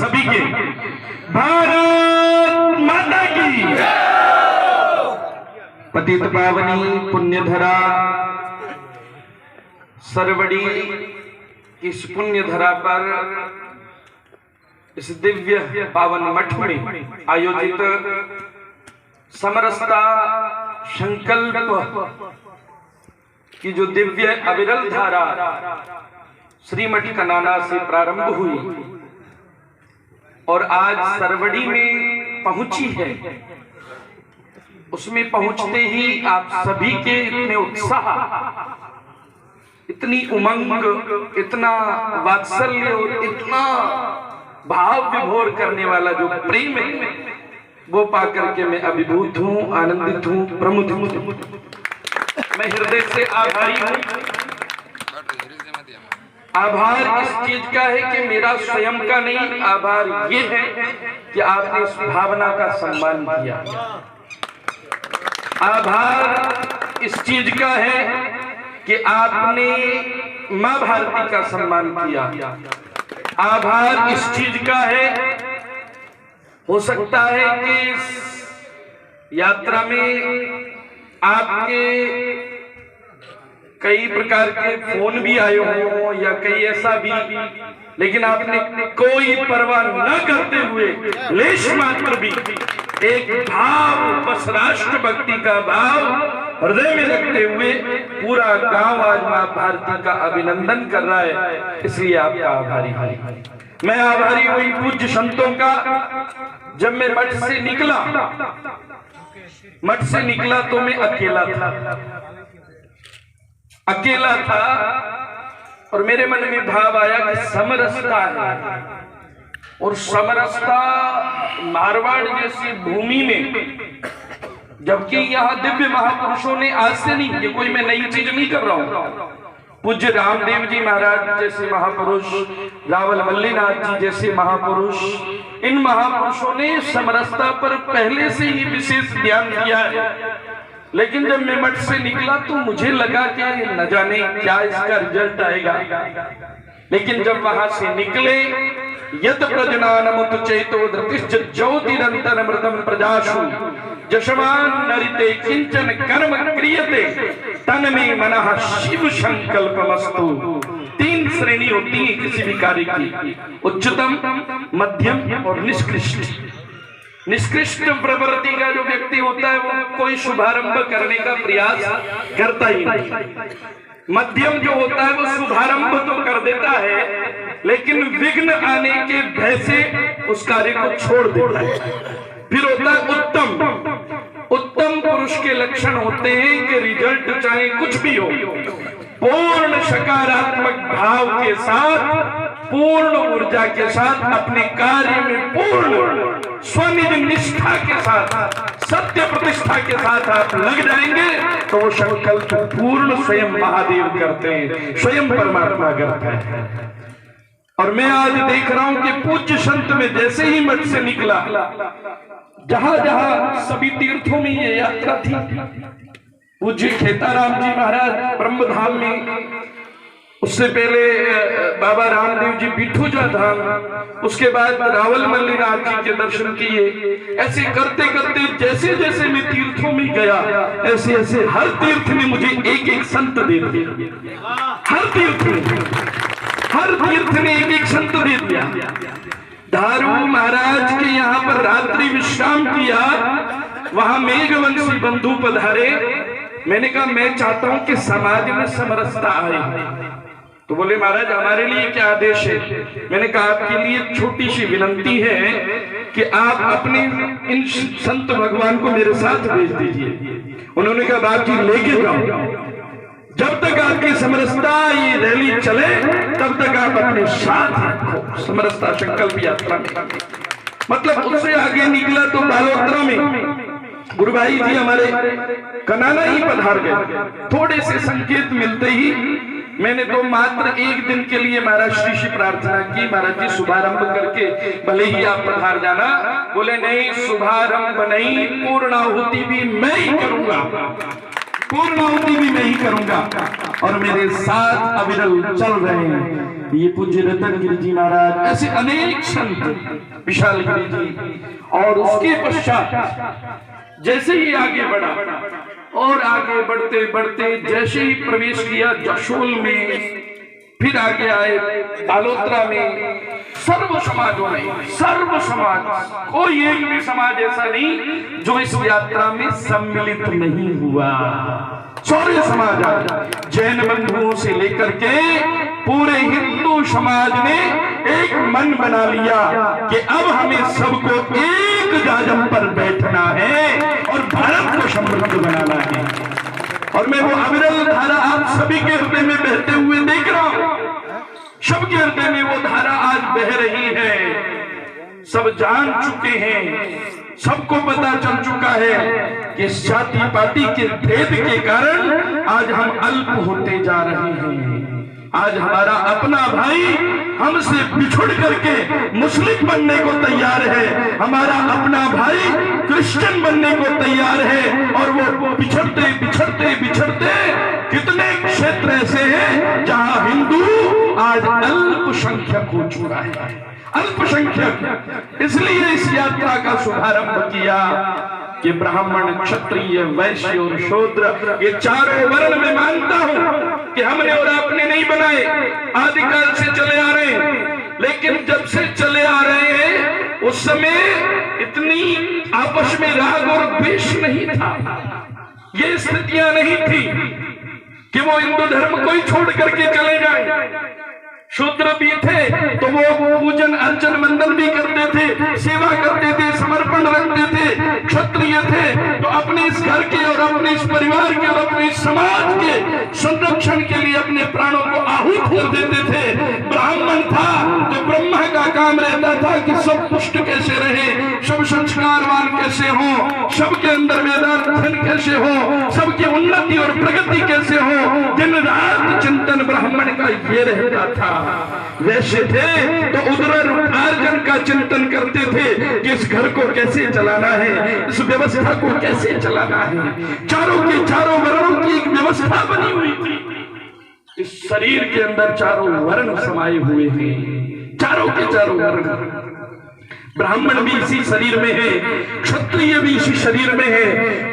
सभी के भारत माता की पतित पावनी पुण्यधरा सरवड़ी इस पुण्यधरा पर इस दिव्य पावन मठ में आयोजित समरसता संकल्प की जो दिव्य अविरल धारा श्रीमठ कनाना से प्रारंभ हुई और आज सरवड़ी में पहुंची है, उसमें पहुंचते ही आप सभी के इतने उत्साह, इतनी उमंग, इतना वात्सल्य और इतना भाव विभोर करने वाला जो प्रेम है वो पाकर के मैं अभिभूत हूं, आनंदित हूं, प्रमुख हूं। मैं हृदय से आभारी हूं। आभार इस चीज का है कि मेरा स्वयं का नहीं, आभार ये है कि आपने इस भावना का सम्मान किया। आभार इस चीज का है कि आपने मां भारती का सम्मान किया। आभार इस चीज का है, हो सकता है कि इस यात्रा में आपके कई प्रकार के फोन भी आए हों या कई ऐसा भी, लेकिन आपने कोई परवाह न करते हुए लेश मात्र भी एक भाव, बस राष्ट्र भक्ति का भाव हृदय में रखते हुए पूरा गांव आज मां भारती का अभिनंदन कर रहा है, इसलिए आपका आभारी हूं। मैं आभारी हूं इन पूज्य संतों का। जब मैं मठ से निकला तो मैं अकेला था और मेरे मन में भाव आया कि समरसता है, और समरसता मारवाड़ जैसी भूमि में, जबकि यहाँ दिव्य महापुरुषों ने आज से नहीं, ये कोई मैं नई चीज नहीं कर रहा हूं, पूज्य रामदेव जी महाराज जैसे महापुरुष, रावल मल्लीनाथ जी जैसे महापुरुष, इन महापुरुषों ने समरसता पर पहले से ही विशेष ध्यान दिया है। लेकिन जब मैं मठ से निकला तो मुझे लगा कि न जाने क्या इसका रिजल्ट आएगा, लेकिन जब वहां से निकले, यत प्रजनानमुत चेतो धृतिश्च ज्योतिरन्तरमृतं प्रजासु जशमान नरिते किंचन कर्म क्रियते तन्मे मनः शिव संकल्पमस्तु। तीन श्रेणी होती है किसी भी कार्य की, उच्चतम, मध्यम और निष्कृष्ट। निष्कृष्ट प्रवृत्ति का जो व्यक्ति होता है वो कोई शुभारंभ करने का प्रयास करता ही नहीं। मध्यम जो होता है वो शुभारंभ तो कर देता है, लेकिन विघ्न आने के भय से उस कार्य को छोड़ देता है। फिर होता है उत्तम। उत्तम पुरुष के लक्षण होते हैं कि रिजल्ट चाहे कुछ भी हो, पूर्ण सकारात्मक भाव के साथ, पूर्ण ऊर्जा के साथ, अपने कार्य में पूर्ण स्वनिध निष्ठा के साथ, सत्य प्रतिष्ठा के साथ आप लग जाएंगे तो वो संकल्प पूर्ण स्वयं महादेव करते हैं, स्वयं परमात्मा करता है। और मैं आज देख रहा हूं कि पूज्य संत में जैसे ही मठ से निकला, जहां जहां सभी तीर्थों में ये यात्रा थी, पूज्य खेताराम जी महाराज ब्रह्मधाम में, उससे पहले बाबा रामदेव जी बिठूजा धाम, उसके बाद रावल मल्लीनाथ जी के दर्शन किए। ऐसे करते करते जैसे जैसे मैं तीर्थों में गया, ऐसे ऐसे हर तीर्थ में मुझे एक एक संत दे दिया। हर तीर्थ ने एक एक संत दे दिया। धारू महाराज के यहाँ पर रात्रि विश्राम किया, वहां मेघवंशी बंधु पधारे। मैंने कहा मैं चाहता हूं कि समाज में समरसता आए। तो बोले महाराज हमारे लिए क्या आदेश है? मैंने कहा आपके लिए छोटी सी विनंती है कि आप अपने इन संत भगवान को मेरे साथ भेज दीजिए। उन्होंने कहा बाप जी लेके जाओ, जब तक आपकी समरसता ये रैली चले तब तक आप अपने साथ रखो समरसता संकल्प यात्रा में। मतलब उससे आगे निकला तो बालोत्रा में गुरु भाई जी हमारे कनाना ही पधार गए। थोड़े से संकेत मिलते ही मैंने तो मात्र एक दिन के लिए महाराज श्री से प्रार्थना की, महाराज जी शुभारंभ करके भले ही आप पधार जाना। बोले नहीं, शुभारंभ नहीं, पूर्णाहुति भी मैं ही करूंगा, पूर्णाहुति भी मैं ही करूंगा। और मेरे साथ अविरल चल रहे हैं ये पूज्य रतनगिरी जी महाराज, ऐसे अनेक संत, विशालगिरी जी। और उसके पश्चात जैसे ही आगे बढ़ा और आगे बढ़ते बढ़ते जैसे ही प्रवेश किया जशोल में, फिर आगे आए बालोतरा में, सर्व समाजों में, सर्व समाज, कोई एक भी समाज ऐसा नहीं जो इस यात्रा में सम्मिलित नहीं हुआ। सारे समाज आए, जैन बंधुओं से लेकर के पूरे हिंदू समाज ने एक मन बना लिया कि अब हमें सबको एक जाजम पर बैठना है और भारत को समृद्ध बनाना है। और मैं वो अविरल धारा आप सभी के हृदय में बहते हुए देख रहा हूं, सबके हृदय में वो धारा आज बह रही है। सब जान चुके हैं, सबको पता चल चुका है कि जाति पाति के भेद के कारण आज हम अल्प होते जा रहे हैं। आज हमारा अपना भाई हमसे बिछुड़ करके मुस्लिम बनने को तैयार है, हमारा अपना भाई क्रिश्चियन बनने को तैयार है, और वो बिछड़ते बिछड़ते बिछड़ते कितने क्षेत्र ऐसे हैं जहां हिंदू आज अल्पसंख्यक हो चुका है, अल्पसंख्यक। इसलिए इस यात्रा का शुभारंभ किया कि ब्राह्मण, क्षत्रिय, वैश्य और शूद्र, ये चारों वर्ण में मानता हूं कि हमने और आपने नहीं बनाए, आदिकाल से चले आ रहे हैं। लेकिन जब से चले आ रहे हैं उस समय इतनी आपस में राग और द्वेष नहीं था, ये स्थितियां नहीं थी कि वो हिंदू धर्म को ही छोड़ करके चले जाए। शूद्र भी थे तो वो पूजन अर्चन मंडल भी करते थे, सेवा करते थे, समर्पण रखते थे। क्षत्रिय थे तो अपने इस घर के और अपने इस परिवार के और अपने इस समाज के संरक्षण के लिए अपने प्राणों को आहूत कर देते थे। ब्राह्मण था तो ब्रह्मा का काम रहता था कि सब पुष्ट कैसे रहे, सब संस्कारवान कैसे हो, सबके अंदर वेदाध्ययन कैसे हो, सबकी उन्नति और प्रगति कैसे हो। दिन रात चिंतन ब्राह्मण का ये रहता था। वैश्य थे तो उदर उपार्जन का चिंतन करते थे कि इस घर को कैसे चलाना है, इस व्यवस्था को कैसे चलाना है। चारों के चारों वर्णों की एक व्यवस्था बनी हुई थी। इस शरीर के अंदर चारों वर्ण समाये हुए हैं, चारों के चारों वर्ण। ब्राह्मण भी इसी शरीर में है, क्षत्रिय भी इसी शरीर में है,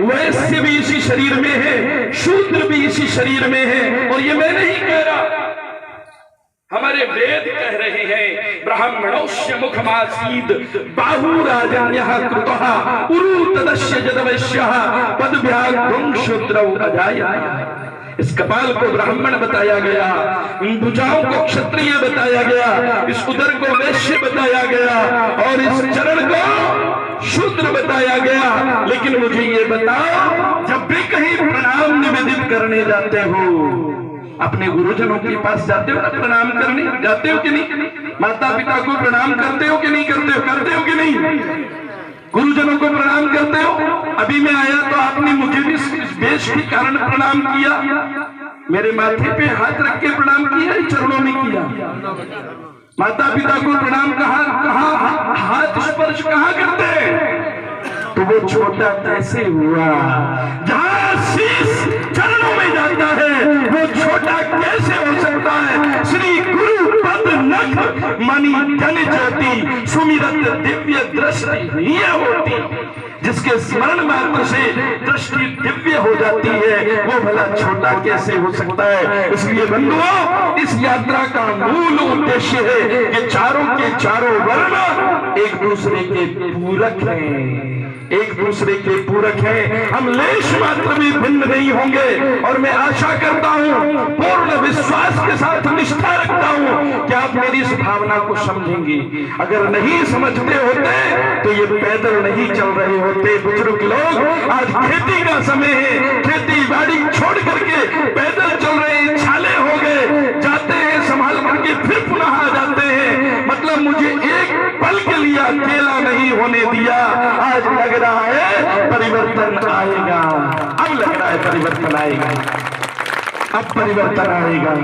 वैश्य भी इसी शरीर में है, शूद्र भी इसी शरीर में है। और ये मैं नहीं कह रहा, हमारे वेद कह रहे हैं, ब्राह्मणोस्य मुखमासीद बाहुराजन्यः कृतः उरु तदस्य जदवैश्यः पदभ्यागं शूद्रौ अजायत। इस कपाल को ब्राह्मण बताया गया, इन भुजाओं को क्षत्रिय बताया गया, इस उदर को वैश्य बताया गया और इस चरण को शूद्र बताया गया। लेकिन मुझे ये बताओ, जब भी कहीं प्रणाम निवेदित करने जाते हो, अपने गुरुजनों के पास जाते हो ना प्रणाम करने, जाते हो कि नहीं? माता पिता को प्रणाम करते हो कि नहीं करते हो? करते हो कि नहीं? गुरुजनों को प्रणाम करते हो? अभी मैं आया तो आपने मुझे भी इस वेश के कारण प्रणाम किया, मेरे माथे पे हाथ रख के प्रणाम किया, चरणों में किया। माता पिता को प्रणाम कहाँ हाथ स्पर्श कहाँ करते हैं? तो वो छोटा कैसे हुआ? जहां शीश चरणों में जाता है वो छोटा कैसे हो सकता है? श्री गुरु पद नख मणि धन ज्योति सुमिरत दिव्य दृष्टि ये होती, जिसके स्मरण मात्र से दृष्टि दिव्य हो जाती है, वो भला छोटा कैसे हो सकता है? इसलिए बंधुओं, इस यात्रा का मूल उद्देश्य है कि चारों के चारों वर्ण एक दूसरे के पूरक हैं, एक दूसरे के पूरक हैं। हम लेश मात्र भी भिन्न नहीं होंगे। और मैं आशा करता हूं, पूर्ण विश्वास के साथ निष्ठा रखता हूं कि आप मेरी इस भावना को समझेंगे। अगर नहीं समझते होते तो ये पैदल नहीं चल रहे होते। बुजुर्ग लोग, आज खेती का समय है, खेती बाड़ी छोड़ करके पैदल चल रहे हैं, छाले हो गए, जाते हैं संभाल करके फिर पुनः आ जाते हैं। मतलब मुझे एक पल के लिए अकेला नहीं होने दिया। आज लग रहा है परिवर्तन आएगा, अब लग रहा है परिवर्तन आएगा, अब परिवर्तन आएगा।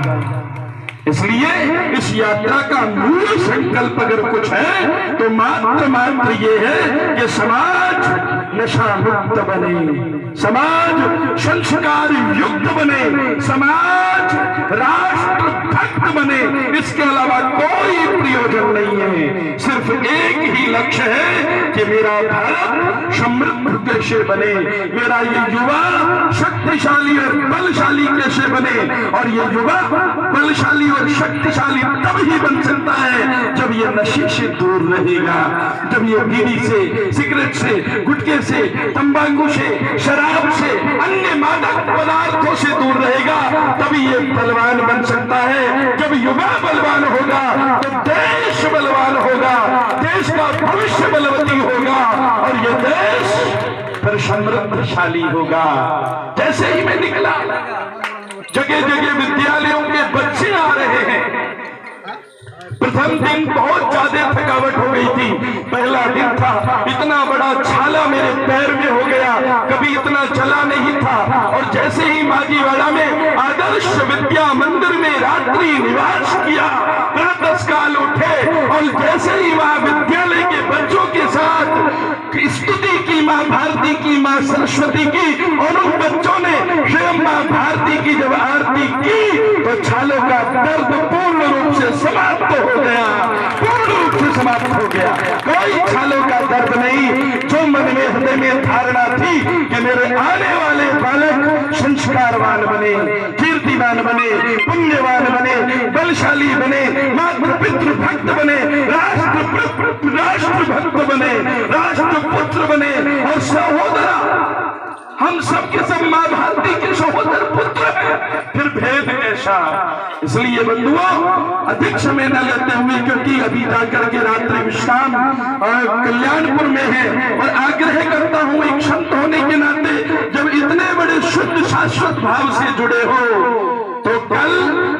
इसलिए इस यात्रा का मूल संकल्प अगर कुछ है तो मात्र ये है कि समाज नशा मुक्त बने, समाज संस्कार युक्त बने, समाज राष्ट्र भक्त बने, इसके अलावा कोई प्रयोजन नहीं है। सिर्फ एक ही लक्ष्य है कि मेरा भारत समृद्ध कैसे बने, मेरा ये युवा शक्तिशाली और बलशाली कैसे बने। और ये युवा बलशाली और शक्तिशाली तब ही बन सकता है जब ये नशे से दूर रहेगा, जब ये बीड़ी से, सिगरेट से, गुटखे से, तंबाकू से, शराब से, अन्य मादक पदार्थों से दूर रहेगा, तभी ये बलवान बन सकता है। जब युवा बलवान होगा तो देश बलवान होगा, देश का भविष्य बलवती होगा और ये देश फिर समृद्धशाली होगा। जैसे ही मैं निकला, जगह जगह विद्यालयों के बच्चे आ रहे हैं। प्रथम दिन बहुत ज्यादा थकावट हो गई थी, पहला दिन था, इतना बड़ा छाला मेरे पैर में हो गया, कभी इतना चला नहीं था। और जैसे ही माजीवाड़ा में आदर्श विद्या मंदिर में रात्रि निवास किया, प्रातःकाल उठे और जैसे ही वहां विद्यालय के बच्चों के साथ स्तुति की, माँ भारती की, माँ सरस्वती की, और उन बच्चों ने स्वयं माँ भारती की जब आरती की तो छालों का दर्द पूर्ण रूप से समाप्त हो गया, पूर्ण रूप से समाप्त हो गया। कोई छालों का दर्द नहीं। जो मन में, हृदय में धारणा थी कि मेरे आने वाले बालक संस्कारवान बने, कीर्तिवान बने, पुण्यवान बने, बलशाली बने, मातृ पितृ भक्त बने, राष्ट्र भक्त बने, राष्ट्रपुत्र बने और सहोदरा, हम सबके सब माँ भारती के सहोदर पुत्र हैं, फिर भेद कैसा। इसलिए बंधुओं, अधिक समय न लेते हुए, क्योंकि अभी जाकर के रात्रि विश्राम कल्याणपुर में है, और आग्रह करता हूं एक संत होने के नाते, जब इतने बड़े शुद्ध शाश्वत भाव से जुड़े हो तो कल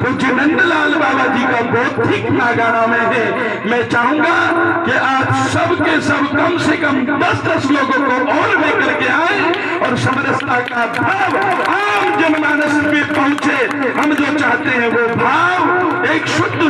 पूज्य नंदलाल बाबा जी का बौद्धिक नागाना में है। मैं चाहूंगा कि आप सब के सब कम से कम 10-10 लोगों को और लेकर के आए और समरसता का भाव आम जनमानस में पहुंचे। हम जो चाहते हैं वो भाव एक शुद्ध